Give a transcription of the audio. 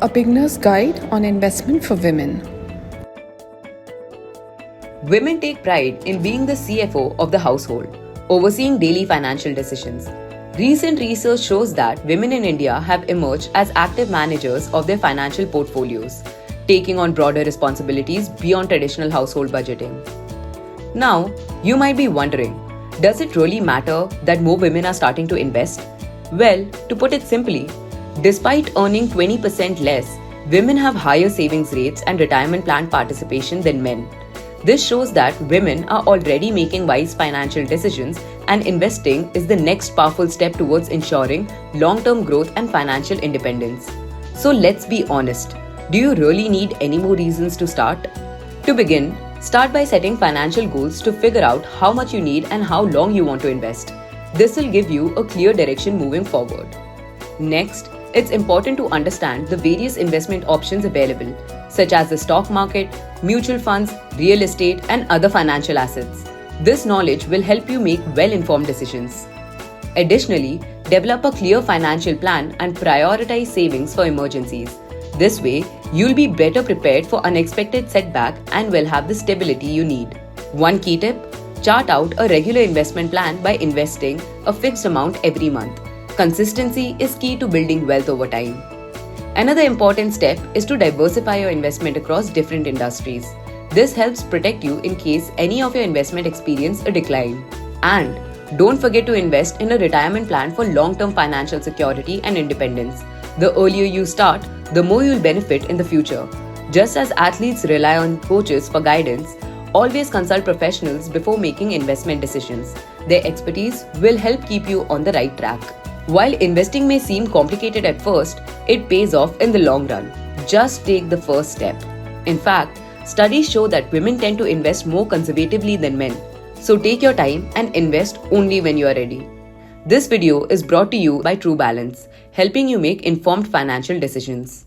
A beginner's guide on investment for women. Women take pride in being the CFO of the household, overseeing daily financial decisions. Recent research shows that women in India have emerged as active managers of their financial portfolios, taking on broader responsibilities beyond traditional household budgeting. Now, you might be wondering, does it really matter that more women are starting to invest? Well, to put it simply, despite earning 20% less, women have higher savings rates and retirement plan participation than men. This shows that women are already making wise financial decisions, and investing is the next powerful step towards ensuring long-term growth and financial independence. So let's be honest, do you really need any more reasons to start? To begin, start by setting financial goals to figure out how much you need and how long you want to invest. This will give you a clear direction moving forward. Next, it's important to understand the various investment options available, such as the stock market, mutual funds, real estate, and other financial assets. This knowledge will help you make well-informed decisions. Additionally, develop a clear financial plan and prioritize savings for emergencies. This way, you'll be better prepared for unexpected setback and will have the stability you need. One key tip: chart out a regular investment plan by investing a fixed amount every month. Consistency is key to building wealth over time. Another important step is to diversify your investment across different industries. This helps protect you in case any of your investment experience a decline. And don't forget to invest in a retirement plan for long-term financial security and independence. The earlier you start, the more you'll benefit in the future. Just as athletes rely on coaches for guidance, always consult professionals before making investment decisions. Their expertise will help keep you on the right track. While investing may seem complicated at first, it pays off in the long run. Just take the first step. In fact, studies show that women tend to invest more conservatively than men. So take your time and invest only when you are ready. This video is brought to you by True Balance, helping you make informed financial decisions.